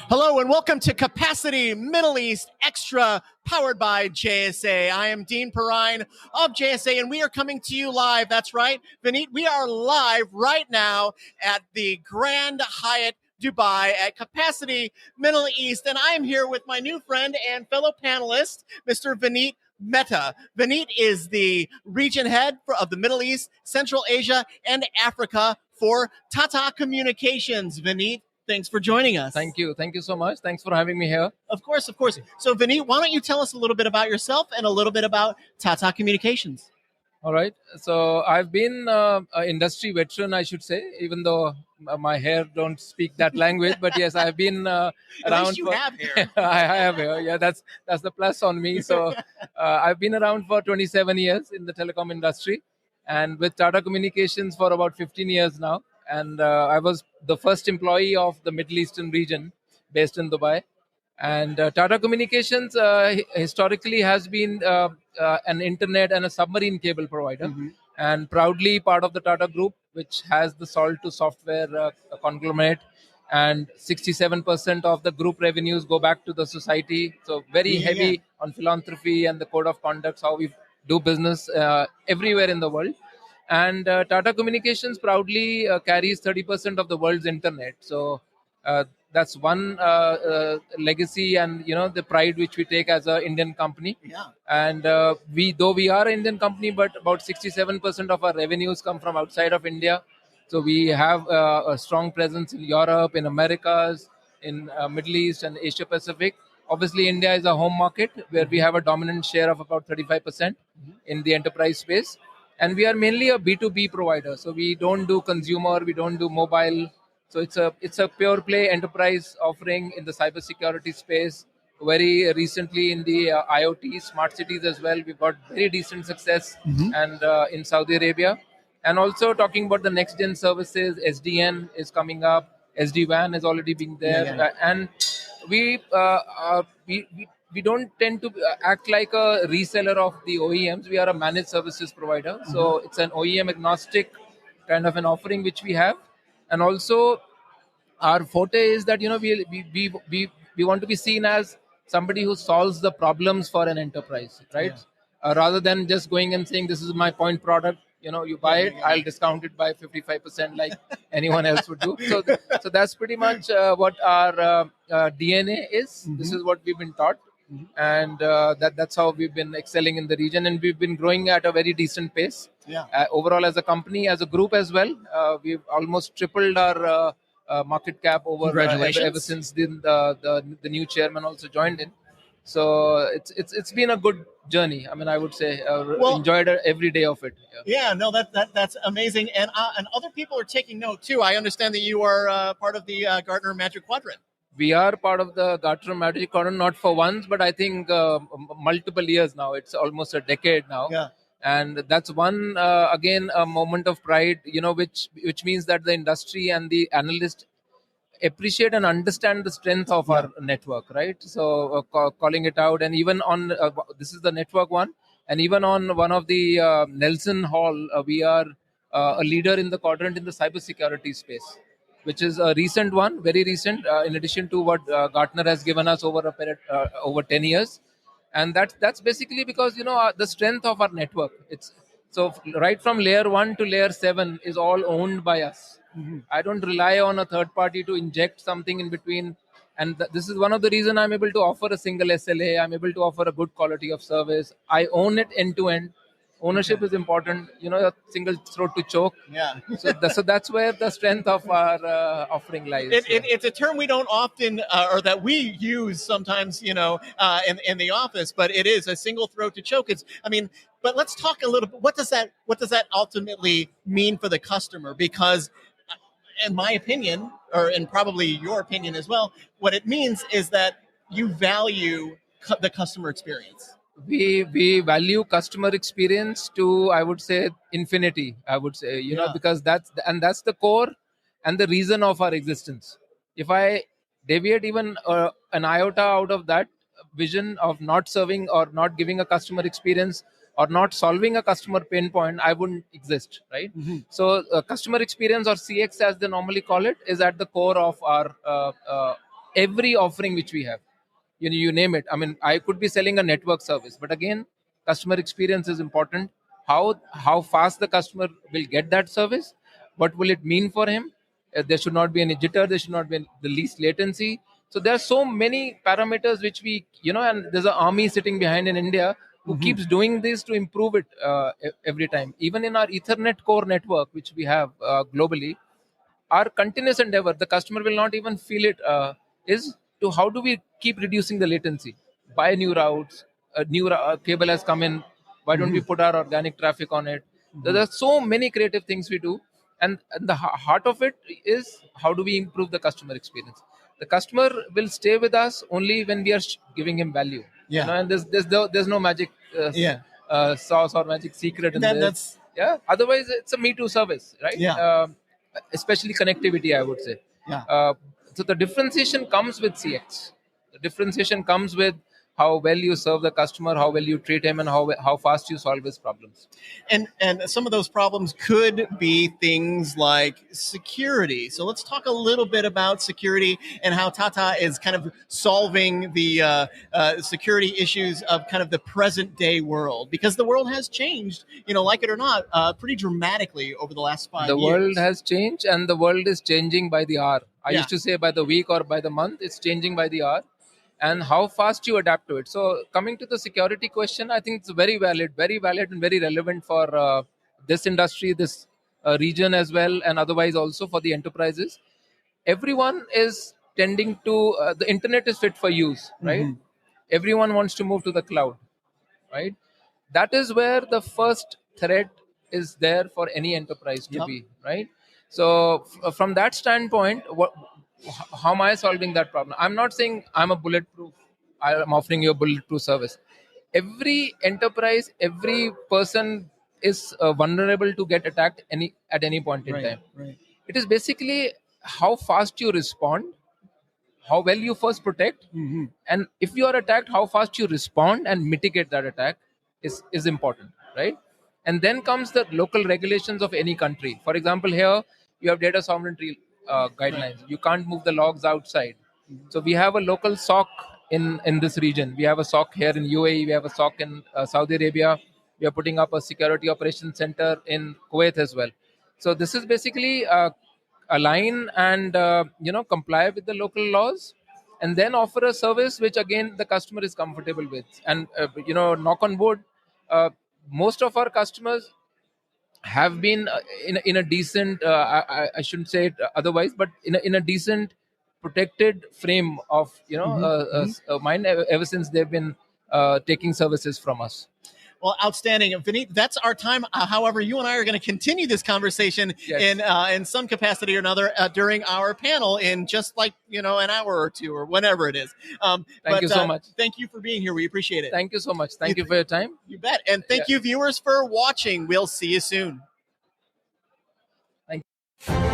Hello and welcome to Capacity Middle East Extra, powered by JSA. I am Dean Perrine of JSA, and we are coming to you live. That's right, Vaneet, we are live right now at the Grand Hyatt Dubai at Capacity Middle East, and I am here with my new friend and fellow panelist, Mr. Vaneet Mehta. Vaneet is the region head of the Middle East, Central Asia, and Africa for Tata Communications. Vaneet, thanks for joining us. Thank you. Thank you so much. Thanks for having me here. Of course, of course. So, Vaneet, why don't you tell us a little bit about yourself and a little bit about Tata Communications? All right. So I've been an industry veteran, I should say, even though my hair don't speak that language. But yes, I've been At around. least you have hair. I have hair. Yeah, that's the plus on me. So I've been around for 27 years in the telecom industry, and with Tata Communications for about 15 years now. And I was the first employee of the Middle Eastern region, based in Dubai. And Tata Communications historically has been an internet and a submarine cable provider, and proudly part of the Tata Group, which has the salt to software conglomerate. And 67% of the group revenues go back to the society. So very heavy on philanthropy and the code of conduct, how we do business everywhere in the world. And Tata Communications proudly carries 30% of the world's internet. So that's one legacy, and the pride which we take as an Indian company. Yeah. And we are an Indian company, but about 67% of our revenues come from outside of India. So we have a strong presence in Europe, in Americas, in Middle East and Asia Pacific. Obviously, India is a home market where we have a dominant share of about 35% in the enterprise space. And we are mainly a B2B provider. So we don't do consumer, we don't do mobile. So it's a pure play enterprise offering in the cybersecurity space. Very recently in the IoT smart cities as well, we've got very decent success, and in Saudi Arabia. And also talking about the next gen services, SDN is coming up. SD-WAN has already been there, and we don't tend to act like a reseller of the OEMs. We are a managed services provider, so it's an OEM agnostic kind of an offering which we have. And also our forte is that we want to be seen as somebody who solves the problems for an enterprise, right? Rather than just going and saying this is my point product, you buy it, I'll discount it by 55% like anyone else would do. So that's pretty much what our DNA is. This is what we've been taught. And that's how we've been excelling in the region, and we've been growing at a very decent pace. Overall, as a company, as a group as well, we've almost tripled our market cap over ever since the new chairman also joined in. So it's been a good journey. I mean, I would say enjoyed every day of it. No, that's amazing, and other people are taking note too. I understand that you are part of the Gartner Magic Quadrant. We are part of the Gartner Magic Quadrant, not for once, but I think multiple years now. It's almost a decade now. And that's one again a moment of pride, which means that the industry and the analysts appreciate and understand the strength of our network, right? So calling it out, and even on this is the network one, and even on one of the Nelson Hall, we are a leader in the quadrant in the cybersecurity space, which is a recent one, very recent. In addition to what Gartner has given us over a period over 10 years, and that's basically because the strength of our network. It's so right from layer 1 to layer 7 is all owned by us. I don't rely on a third party to inject something in between. And this is one of the reasons I'm able to offer a single SLA. I'm able to offer a good quality of service. I own it end to end. Ownership is important, a single throat to choke. So that's where the strength of our offering lies. It's a term we don't often, or that we use sometimes, in the office, but it is a single throat to choke. But let's talk a little bit. What does that ultimately mean for the customer? Because in my opinion, and probably your opinion as well, what it means is that you value the customer experience. We value customer experience to, I would say, infinity. I would say, because that's the core and the reason of our existence. If I deviate even an iota out of that vision of not serving or not giving a customer experience or not solving a customer pain point, I wouldn't exist, right? So customer experience, or CX as they normally call it, is at the core of our every offering which we have. You name it. I mean, I could be selling a network service, but again, customer experience is important. How fast the customer will get that service, what will it mean for him? There should not be any jitter, there should not be the least latency. So there are so many parameters which we, and there's an army sitting behind in India who keeps doing this to improve it every time. Even in our Ethernet core network, which we have globally, our continuous endeavor, the customer will not even feel it, is to how do we keep reducing the latency? Buy new routes, a new cable has come in, why don't we put our organic traffic on it? There are so many creative things we do, and the heart of it is how do we improve the customer experience? The customer will stay with us only when we are giving him value. And there's no magic sauce or magic secret in this. Yeah, otherwise it's a me too service, right? Especially connectivity, I would say. So the differentiation comes with CX. The differentiation comes with how well you serve the customer, how well you treat him, and how fast you solve his problems. And some of those problems could be things like security. So let's talk a little bit about security and how Tata is kind of solving the security issues of kind of the present day world, because the world has changed, like it or not, pretty dramatically over the last 5 years. The world has changed, and the world is changing by the hour. I used to say by the week or by the month. It's changing by the hour, and how fast you adapt to it. So coming to the security question, I think it's very valid and very relevant for this industry, this region as well, and otherwise also for the enterprises. Everyone is tending to, the internet is fit for use, right? Everyone wants to move to the cloud, right? That is where the first threat is there for any enterprise to be, right? So from that standpoint, how am I solving that problem? I'm not saying I'm a bulletproof, I'm offering you a bulletproof service. Every enterprise, every person is vulnerable to get attacked at any point in time. It is basically how fast you respond, how well you first protect, and if you are attacked, how fast you respond and mitigate that attack is important, right? And then comes the local regulations of any country. For example, here you have data sovereignty guidelines. You can't move the logs outside. So we have a local SOC in this region. We have a SOC here in UAE. We have a SOC in Saudi Arabia. We are putting up a security operations center in Kuwait as well. So this is basically align and comply with the local laws, and then offer a service which again the customer is comfortable with. And knock on wood, most of our customers have been in a decent, I shouldn't say it otherwise, but in a decent protected frame of mind ever since they've been taking services from us. Well, outstanding, Vaneet. That's our time. However, you and I are going to continue this conversation in some capacity or another during our panel in just like an hour or two or whenever it is. Thank you so much. Thank you for being here. We appreciate it. Thank you so much. Thank you for your time. You bet. And thank you, viewers, for watching. We'll see you soon. Thank you.